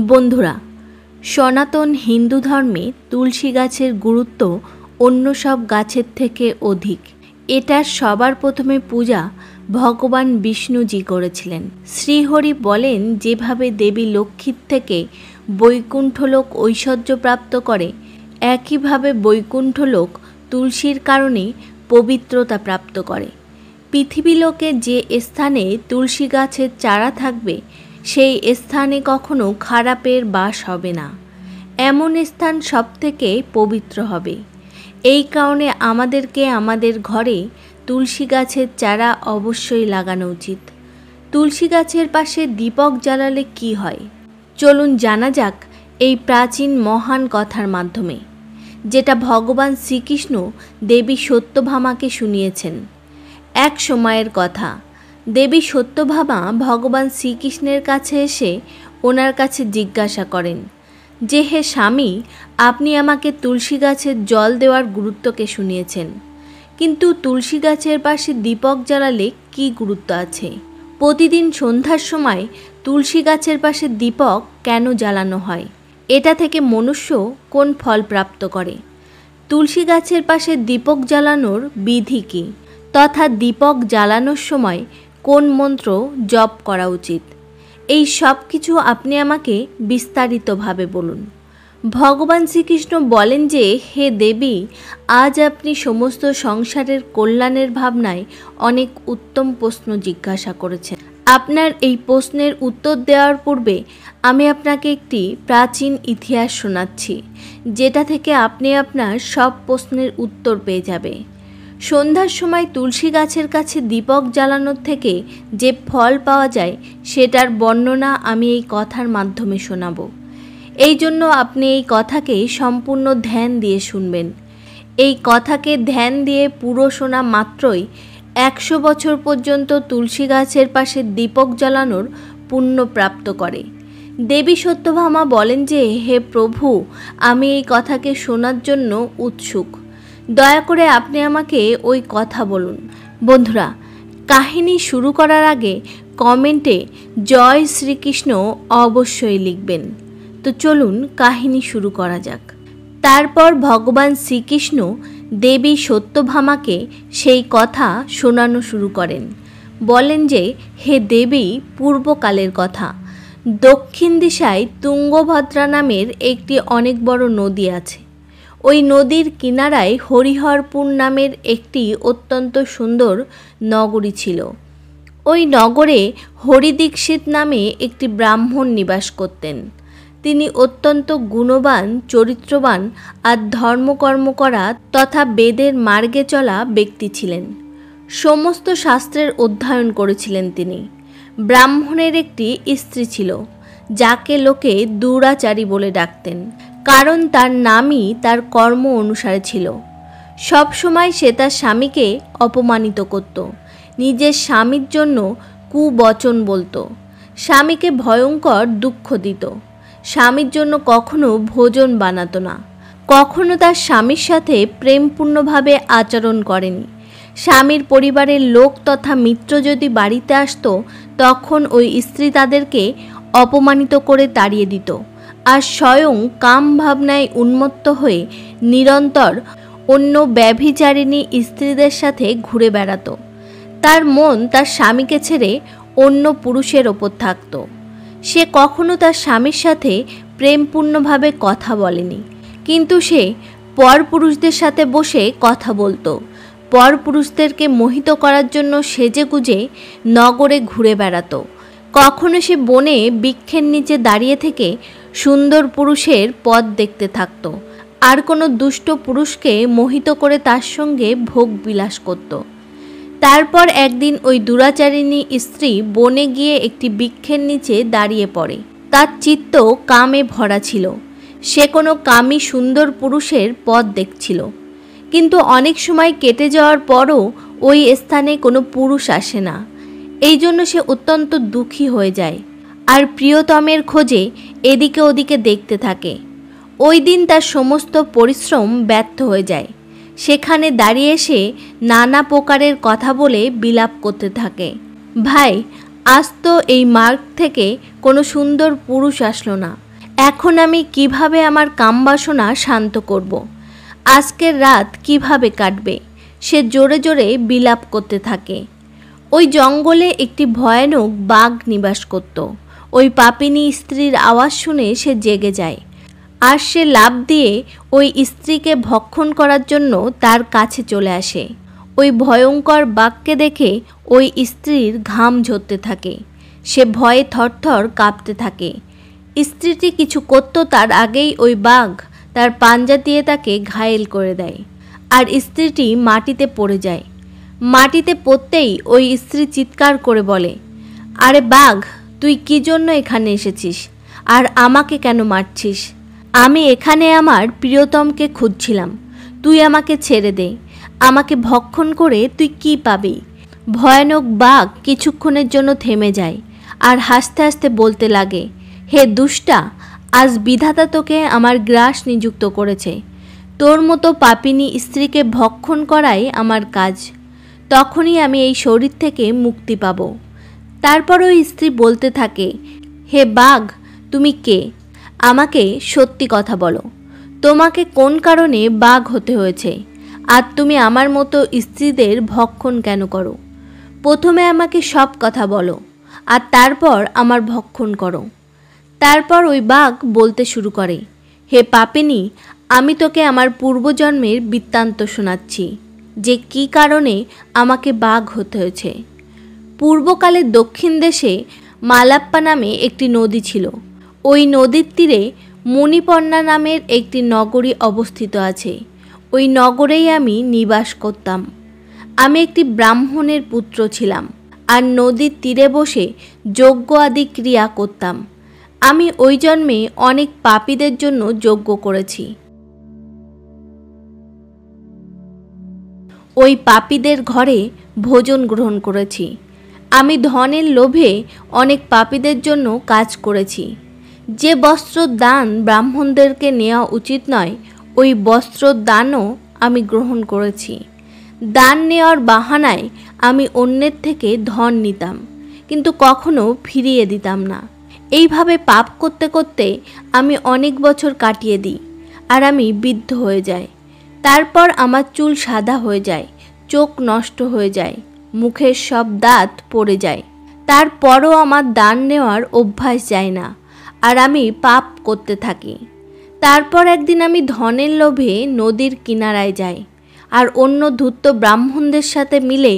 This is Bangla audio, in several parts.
বন্ধুরা, সনাতন হিন্দু ধর্মে তুলসী গাছের গুরুত্ব অন্য সব গাছের থেকে অধিক। এটার সবার প্রথমে পূজা ভগবান বিষ্ণুজি করেছিলেন। শ্রীহরি বলেন, যেভাবে দেবী লক্ষ্মীর থেকে বৈকুণ্ঠলোক ঐশ্বর্য প্রাপ্ত করে, একইভাবে বৈকুণ্ঠলোক তুলসীর কারণে পবিত্রতা প্রাপ্ত করে। পৃথিবীলোকে যে স্থানে তুলসী গাছের চারা থাকবে, সেই স্থানে কখনো খারাপের বাস হবে না। এমন স্থান সবথেকে পবিত্র হবে। এই কারণে আমাদেরকে আমাদের ঘরে তুলসী গাছের চারা অবশ্যই লাগানো উচিত। তুলসী গাছের পাশে দীপক জ্বালালে কি হয়, চলুন জানা যাক এই প্রাচীন মহান কথার মাধ্যমে, যেটা ভগবান শ্রীকৃষ্ণ দেবী সত্যভামাকে শুনিয়েছেন। এক সময়ের কথা, দেবী সত্যভামা ভগবান শ্রীকৃষ্ণের কাছে এসে ওনার কাছে জিজ্ঞাসা করেন যে, হে স্বামী, আপনি আমাকে তুলসী গাছের জল দেওয়ার গুরুত্বকে শুনিয়েছেন, কিন্তু তুলসী গাছের পাশে দীপক জ্বালালে কি গুরুত্ব আছে? প্রতিদিন সন্ধ্যার সময় তুলসী গাছের পাশে দীপক কেন জ্বালানো হয়? এটা থেকে মনুষ্য কোন ফল প্রাপ্ত করে? তুলসী গাছের পাশে দীপক জ্বালানোর বিধি কী, তথা দীপক জ্বালানোর সময় কোন মন্ত্র জপ করা উচিত, এই সব কিছু আপনি আমাকে বিস্তারিতভাবে বলুন। ভগবান শ্রীকৃষ্ণ বলেন যে, হে দেবী, আজ আপনি সমস্ত সংসারের কল্যাণের ভাবনায় অনেক উত্তম প্রশ্ন জিজ্ঞাসা করেছেন। আপনার এই প্রশ্নের উত্তর দেওয়ার পূর্বে আমি আপনাকে একটি প্রাচীন ইতিহাস শোনাচ্ছি, যেটা থেকে আপনি আপনার সব প্রশ্নের উত্তর পেয়ে যাবে। সন্ধ্যার সময় তুলসী গাছের কাছে দীপক জ্বালানোর থেকে যে ফল পাওয়া যায়, সেটার বর্ণনা আমি এই কথার মাধ্যমে শোনাব। এই জন্য আপনি এই কথাকে সম্পূর্ণ ধ্যান দিয়ে শুনবেন। এই কথাকে ধ্যান দিয়ে পুরো শোনা মাত্রই 100 বছর পর্যন্ত তুলসী গাছের পাশে দীপক জ্বালানোর পুণ্য প্রাপ্ত করে। দেবী সত্যভামা বলেন যে, হে প্রভু, আমি এই কথাকে শোনার জন্য উৎসুক। দয়া করে আপনি আমাকে ওই কথা বলুন। বন্ধুরা, কাহিনী শুরু করার আগে কমেন্টে জয় শ্রীকৃষ্ণ অবশ্যই লিখবেন। তো চলুন কাহিনী শুরু করা যাক। তারপর ভগবান শ্রীকৃষ্ণ দেবী সত্যভামাকে সেই কথা শোনানো শুরু করেন। বলেন যে, হে দেবী, পূর্বকালের কথা, দক্ষিণ দিশায় তুঙ্গভদ্রা নামের একটি অনেক বড় নদী আছে। ওই নদীর কিনারায় হরিহরপুর নামের একটি অত্যন্ত সুন্দর নগরী ছিল। ওই নগরে হরিদীক্ষিত নামে একটি ব্রাহ্মণ নিবাস করতেন। তিনি অত্যন্ত গুণবান, চরিত্রবান আর ধর্মকর্ম করা তথা বেদের মার্গে চলা ব্যক্তি ছিলেন। সমস্ত শাস্ত্রের অধ্যয়ন করেছিলেন তিনি। ব্রাহ্মণের একটি স্ত্রী ছিল, যাকে লোকে দুরাচারী বলে ডাকতেন, কারণ তার নামই তার কর্ম অনুসারে ছিল। সব সময় সে তার স্বামীকে অপমানিত করত, নিজের স্বামীর জন্য কুবচন বলতো, স্বামীকে ভয়ঙ্কর দুঃখ দিত, স্বামীর জন্য কখনো ভোজন বানাতো না, কখনো তার স্বামীর সাথে প্রেমপূর্ণভাবে আচরণ করেনি। স্বামীর পরিবারের লোক তথা মিত্র যদি বাড়িতে আসতো, তখন ওই স্ত্রী তাদেরকে অপমানিত করে তাড়িয়ে দিত, আর স্বয়ং কাম ভাবনায় উন্মত্ত হয়ে নিরন্তর অন্য ব্যভিচারিণী স্ত্রীদের সাথে ঘুরে বেড়াতো। তার মন তার স্বামীকে ছেড়ে অন্য পুরুষের ওপর থাকত। সে কখনো তার স্বামীর সাথে প্রেমপূর্ণভাবে কথা বলেনি, কিন্তু সে পরপুরুষদের সাথে বসে কথা বলতো। পরপুরুষদেরকে মোহিত করার জন্য সেজেগুজে নগরে ঘুরে বেড়াতো। কখনো সে বনে বৃক্ষের নিচে দাঁড়িয়ে থেকে সুন্দর পুরুষের পথ দেখতে থাকত, আর কোনো দুষ্ট পুরুষকে মোহিত করে তার সঙ্গে ভোগ বিলাস করত। তারপর একদিন ওই দুরাচারিণী স্ত্রী বনে গিয়ে একটি বৃক্ষের নিচে দাঁড়িয়ে পড়ে। তার চিত্ত কামে ভরা ছিল। সে কোনো কামী সুন্দর পুরুষের পথ দেখছিল, কিন্তু অনেক সময় কেটে যাওয়ার পরও ওই স্থানে কোনো পুরুষ আসে না। এই জন্য সে অত্যন্ত দুঃখী হয়ে যায়, আর প্রিয়তমের খোঁজে এদিকে ওদিকে দেখতে থাকে। ওই দিন তার সমস্ত পরিশ্রম ব্যর্থ হয়ে যায়। সেখানে দাঁড়িয়ে সে নানা প্রকারের কথা বলে বিলাপ করতে থাকে। ভাই, আজ তো এই মার্গ থেকে কোনো সুন্দর পুরুষ আসলো না, এখন আমি কিভাবে আমার কামবাসনা শান্ত করব, আজকের রাত কিভাবে কাটবে, সে জোরে জোরে বিলাপ করতে থাকে। ওই জঙ্গলে একটি ভয়ানক বাঘ নিবাস করত। ওই পাপিনী স্ত্রীর আওয়াজ শুনে সে জেগে যায়, আর সে লাফ দিয়ে ওই স্ত্রীকে ভক্ষণ করার জন্য তার কাছে চলে আসে। ওই ভয়ঙ্কর বাঘকে দেখে ওই স্ত্রীর ঘাম ঝরতে থাকে, সে ভয়ে থরথর কাঁপতে থাকে। স্ত্রীটি কিছু করত তার আগেই ওই বাঘ তার পাঞ্জা দিয়ে তাকে ঘায়েল করে দেয়, আর স্ত্রীটি মাটিতে পড়ে যায়। মাটিতে পড়তেই ওই স্ত্রী চিৎকার করে বলে, আরে বাঘ, তুই কি জন্য এখানে এসেছিস, আর আমাকে কেন মারছিস? আমি এখানে আমার প্রিয়তমকে খুঁজছিলাম, তুই আমাকে ছেড়ে দে। আমাকে ভক্ষণ করে তুই কি পাবি? ভয়ানক বাঘ কিছুক্ষণের জন্য থেমে যায়, আর হাসতে হাসতে বলতে লাগে, হে দুষ্টা, আজ বিধাতা তোকে আমার গ্রাস নিযুক্ত করেছে। তোর মতো পাপিনী স্ত্রীকে ভক্ষণ করাই আমার কাজ। তখনই আমি এই শরীর থেকে মুক্তি পাব। তারপর ওই স্ত্রী বলতে থাকে, হে বাঘ, তুমি কে? আমাকে সত্যি কথা বলো, তোমাকে কোন কারণে বাঘ হতে হয়েছে, আর তুমি আমার মতো স্ত্রীদের ভক্ষণ কেন করো? প্রথমে আমাকে সব কথা বলো, আর তারপর আমার ভক্ষণ করো। তারপর ওই বাঘ বলতে শুরু করে, হে পাপিনী, আমি তোকে আমার পূর্বজন্মের বৃত্তান্ত শোনাচ্ছি, যে কি কারণে আমাকে বাঘ হতে হয়েছে। পূর্বকালে দক্ষিণ দেশে মালাপ্পা নামে একটি নদী ছিল। ওই নদীর তীরে মণিপর্ণা নামের একটি নগরী অবস্থিত আছে। ওই নগরেই আমি নিবাস করতাম। আমি একটি ব্রাহ্মণের পুত্র ছিলাম, আর নদীর তীরে বসে যজ্ঞ আদি ক্রিয়া করতাম। আমি ওই জন্মে অনেক পাপীদের জন্য যজ্ঞ করেছি। ওই পাপীদের ঘরে ভোজন গ্রহণ করেছি। আমি ধনের লোভে অনেক পাপীদের জন্য কাজ করেছি। যে বস্ত্র দান ব্রাহ্মণদেরকে নেওয়া উচিত নয়, ওই বস্ত্র দানও আমি গ্রহণ করেছি। দান নেওয়ার বাহানায় আমি অন্যের থেকে ধন নিতাম, কিন্তু কখনো ফিরিয়ে দিতাম না। এইভাবে পাপ করতে করতে আমি অনেক বছর কাটিয়ে দিই, আর আমি বৃদ্ধ হয়ে যাই। তারপর আমার চুল সাদা হয়ে যায়, চোখ নষ্ট হয়ে যায়, মুখের সব দাঁত পড়ে যায়। তারপরও আমার দান নেওয়ার অভ্যাস যায় না, আর আমি পাপ করতে থাকি। তারপর একদিন আমি ধনের লোভে নদীর কিনারায় যাই, আর অন্য ধূর্ত ব্রাহ্মণদের সাথে মিলে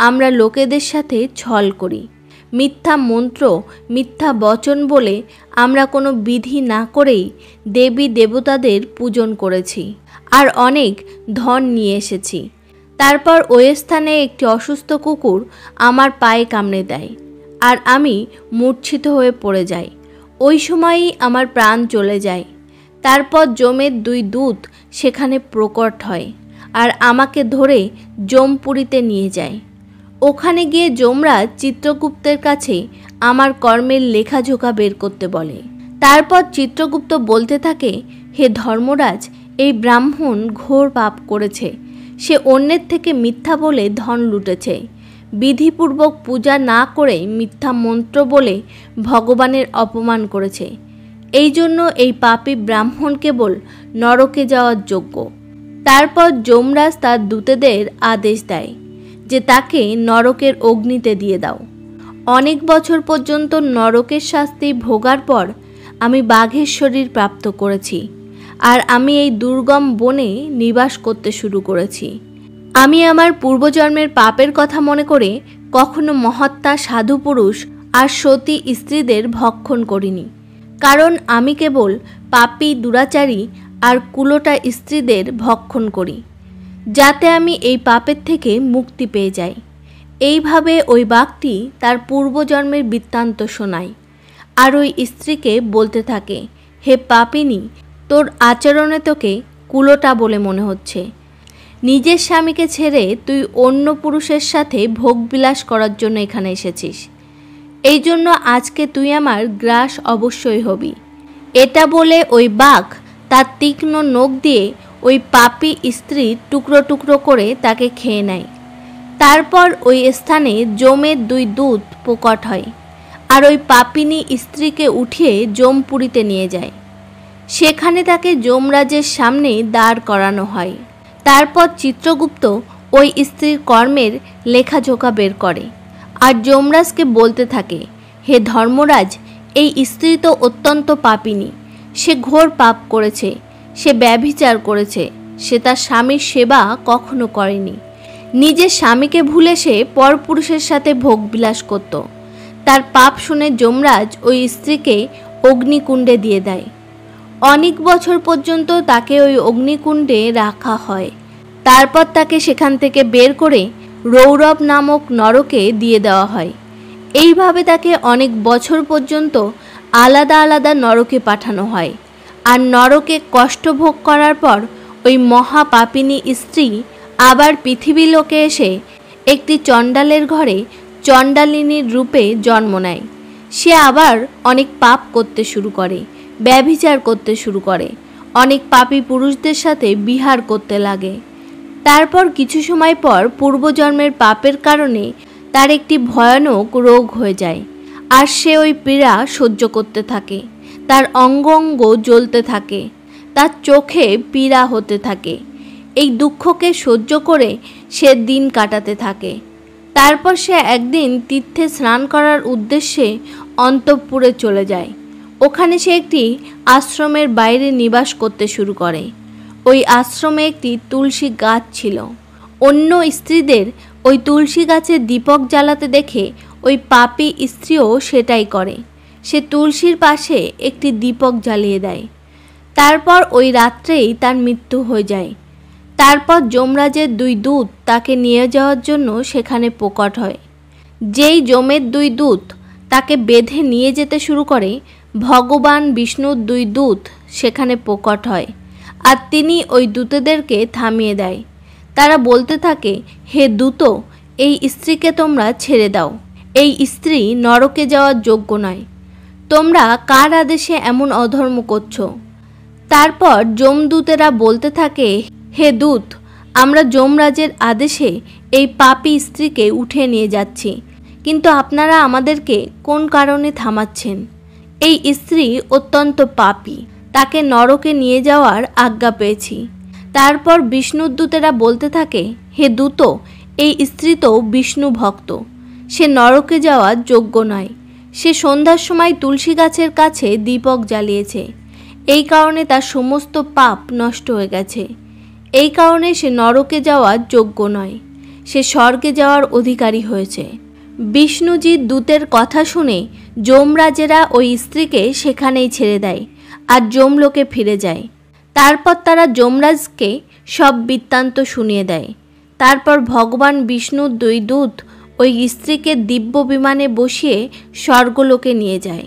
আমরা লোকেদের সাথে ছল করি। মিথ্যা মন্ত্র, মিথ্যা বচন বলে আমরা কোনো বিধি না করেই দেবী দেবতাদের পূজন করেছি, আর অনেক ধন নিয়ে এসেছি। তারপর ওই স্থানে একটি অসুস্থ কুকুর আমার পায়ে কামড়ে দেয়, আর আমি মূর্ছিত হয়ে পড়ে যাই। ওই সময়ই আমার প্রাণ চলে যায়। তারপর যমের 2 দূত সেখানে প্রকট হয়, আর আমাকে ধরে যমপুরীতে নিয়ে যায়। ওখানে গিয়ে যমরাজ চিত্রগুপ্তের কাছে আমার কর্মের লেখাজোখা বের করতে বলে। তারপর চিত্রগুপ্ত বলতে থাকে, হে ধর্মরাজ, এই ব্রাহ্মণ ঘোর পাপ করেছে। সে অন্যের থেকে মিথ্যা বলে ধন লুটেছে। বিধিপূর্বক পূজা না করে মিথ্যা মন্ত্র বলে ভগবানের অপমান করেছে। এই জন্য এই পাপী ব্রাহ্মণ কেবল নরকে যাওয়ার যোগ্য। তারপর যমরাজ তার দূতেদের আদেশ দেয় যে তাকে নরকের অগ্নিতে দিয়ে দাও। অনেক বছর পর্যন্ত নরকের শাস্তি ভোগার পর আমি বাঘের শরীর প্রাপ্ত করেছি, আর আমি এই দুর্গম বনে নিবাস করতে শুরু করেছি। আমি আমার পূর্বজন্মের পাপের কথা মনে করে কখনো মহাত্মা সাধু পুরুষ আর সতী স্ত্রীদের ভক্ষণ করিনি, কারণ আমি কেবল পাপী দুরাচারী আর কুলোটা স্ত্রীদের ভক্ষণ করি, যাতে আমি এই পাপের থেকে মুক্তি পেয়ে যাই। এইভাবে ওই বাঘটি তার পূর্বজন্মের বৃত্তান্ত শোনায়, আর ওই স্ত্রীকে বলতে থাকে, হে পাপিনী, তোর আচরণে তোকে কুলোটা বলে মনে হচ্ছে। নিজের স্বামীকে ছেড়ে তুই অন্য পুরুষের সাথে ভোগবিলাস করার জন্য এখানে এসেছিস। এই জন্য আজকে তুই আমার গ্রাস অবশ্যই হবি। এটা বলে ওই বাঘ তার তীক্ষ্ণ নখ দিয়ে ওই পাপী স্ত্রীর টুকরো টুকরো করে তাকে খেয়ে নেয়। তারপর ওই স্থানে যমের 2 দূত প্রকট হয়, আর ওই পাপিনী স্ত্রীকে উঠিয়ে যমপুরীতে নিয়ে যায়। সেখানে তাকে যমরাজের সামনে দাঁড় করানো হয়। তারপর চিত্রগুপ্ত ওই স্ত্রীর কর্মের লেখাজোখা বের করে আর যমরাজকে বলতে থাকে, হে ধর্মরাজ, এই স্ত্রী তো অত্যন্ত পাপিনী। সে ঘোর পাপ করেছে, সে ব্যভিচার করেছে, সে তার স্বামীর সেবা কখনো করেনি। নিজের স্বামীকে ভুলে সে পরপুরুষের সাথে ভোগবিলাস করত। তার পাপ শুনে যমরাজ ওই স্ত্রীকে অগ্নিকুণ্ডে দিয়ে দেয়। অনেক বছর পর্যন্ত তাকে ওই অগ্নিকুণ্ডে রাখা হয়। তারপর তাকে সেখান থেকে বের করে রৌরব নামক নরকে দিয়ে দেওয়া হয়। এইভাবে তাকে অনেক বছর পর্যন্ত আলাদা আলাদা নরকে পাঠানো হয়। আর নরকে কষ্ট ভোগ করার পর ওই মহাপাপিনী স্ত্রী আবার পৃথিবী লোকে এসে একটি চণ্ডালের ঘরে চণ্ডালিনীর রূপে জন্ম নেয়। সে আবার অনেক পাপ করতে শুরু করে, ব্যভিচার করতে শুরু করে, অনেক পাপী পুরুষদের সাথে বিহার করতে লাগে। তারপর কিছু সময় পর পূর্বজন্মের পাপের কারণে তার একটি ভয়ানক রোগ হয়ে যায় আর সে ওই পীড়া সহ্য করতে থাকে। তার অঙ্গ অঙ্গ জ্বলতে থাকে, তার চোখে পীড়া হতে থাকে। এই দুঃখকে সহ্য করে সে দিন কাটাতে থাকে। তারপর সে একদিন তীর্থে স্নান করার উদ্দেশ্যে অন্তঃপুরে চলে যায়। ওখানে সে একটি আশ্রমের বাইরে নিবাস করতে শুরু করে। ওই আশ্রমে একটি তুলসী গাছ ছিল। অন্য স্ত্রীদের ওই তুলসী গাছে দীপক জ্বালাতে দেখে ওই পাপী স্ত্রীও সেটাই করে। সে তুলসীর পাশে একটি দীপক জ্বালিয়ে দেয়। তারপর ওই রাত্রেই তার মৃত্যু হয়ে যায়। তারপর যমরাজের 2 দূত তাকে নিয়ে যাওয়ার জন্য সেখানে প্রকট হয়। যেই যমের 2 দূত তাকে বেঁধে নিয়ে যেতে শুরু করে, ভগবান বিষ্ণুর 2 দূত সেখানে প্রকট হয় আর তিনি ওই দূতদেরকে থামিয়ে দেয়। তারা বলতে থাকে, হে দূত, এই স্ত্রীকে তোমরা ছেড়ে দাও। এই স্ত্রী নরকে যাওয়ার যোগ্য নয়। তোমরা কার আদেশে এমন অধর্ম করছো? তারপর যমদূতেরা বলতে থাকে, হে দূত, আমরা যমরাজের আদেশে এই পাপী স্ত্রীকে উঠিয়ে নিয়ে যাচ্ছি, কিন্তু আপনারা আমাদেরকে কোন কারণে থামাচ্ছেন? এই স্ত্রী অত্যন্ত পাপী, তাকে নরকে নিয়ে যাওয়ার আজ্ঞা পেয়েছি। তারপর বিষ্ণুদূতেরা বলতে থাকে, হে দূত, এই স্ত্রী তো বিষ্ণু ভক্ত, সে নরকে যাওয়ার যোগ্য নয়। সে সন্ধ্যার সময় তুলসী গাছের কাছে দীপক জ্বালিয়েছে, এই কারণে তার সমস্ত পাপ নষ্ট হয়ে গেছে। এই কারণে সে নরকে যাওয়ার যোগ্য নয়, সে স্বর্গে যাওয়ার অধিকারী হয়েছে। বিষ্ণুজির দূতের কথা শুনে যমরাজেরা ওই স্ত্রীকে সেখানেই ছেড়ে দেয় আর যমলোকে ফিরে যায়। তারপর তারা যমরাজকে সব বৃত্তান্ত শুনিয়ে দেয়। তারপর ভগবান বিষ্ণুর 2 দূত ওই স্ত্রীকে দিব্য বিমানে বসিয়ে স্বর্গলোকে নিয়ে যায়।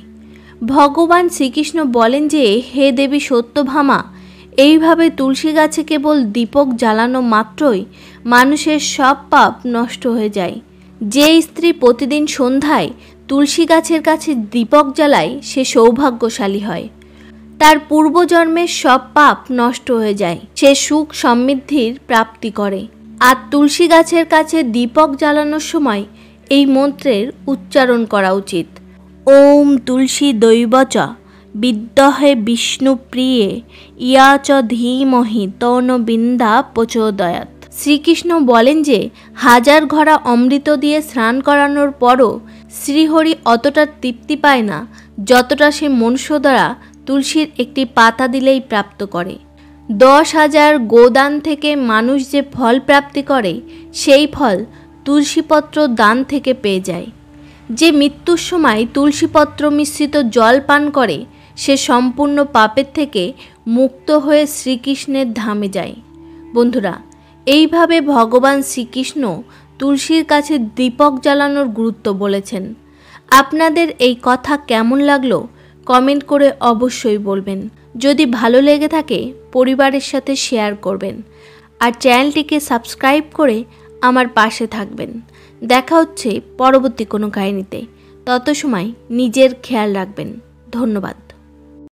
ভগবান শ্রীকৃষ্ণ বলেন যে, হে দেবী সত্যভামা, এইভাবে তুলসী গাছে কেবল দীপক জ্বালানো মাত্রই মানুষের সব পাপ নষ্ট হয়ে যায়। যে স্ত্রী প্রতিদিন সন্ধ্যায় তুলসী গাছের কাছে দীপক জ্বালায় সে সৌভাগ্যশালী হয়। তার পূর্বজন্মের সব পাপ নষ্ট হয়ে যায়, সে সুখ সমৃদ্ধির প্রাপ্তি করে। আর তুলসী গাছের কাছে দীপক জ্বালানোর সময় এই মন্ত্রের উচ্চারণ করা উচিত। ওম তুলসী দৈবচ বিদ্মহে বিষ্ণুপ্রিয়ে ইয়া চ ধীমহি তন বিন্দা প্রচোদয়াৎ। শ্রীকৃষ্ণ বলেন যে 1000 ঘড়া অমৃত দিয়ে স্নান করানোর পরও শ্রীহরি অতটা তৃপ্তি পায় না যতটা সে মনুষ্য দ্বারা তুলসীর একটি পাতা দিলেই প্রাপ্ত করে। 10,000 গোদান থেকে মানুষ যে ফল প্রাপ্তি করে সেই ফল তুলসীপত্র দান থেকে পেয়ে যায়। যে মৃত্যুর সময় তুলসীপত্র মিশ্রিত জল পান করে সে সম্পূর্ণ পাপের থেকে মুক্ত হয়ে শ্রীকৃষ্ণের ধামে যায়। বন্ধুরা, এইভাবে ভগবান শ্রীকৃষ্ণ তুলসীর কাছে দীপক জ্বালানোর গুরুত্ব বলেছেন। আপনাদের এই কথা কেমন লাগলো কমেন্ট করে অবশ্যই বলবেন। যদি ভালো লেগে থাকে পরিবারের সাথে শেয়ার করবেন আর চ্যানেলটিকে সাবস্ক্রাইব করে আমার পাশে থাকবেন। দেখা হচ্ছে পরবর্তী কোনো কাহিনীতে। তত সময় নিজের খেয়াল রাখবেন। ধন্যবাদ।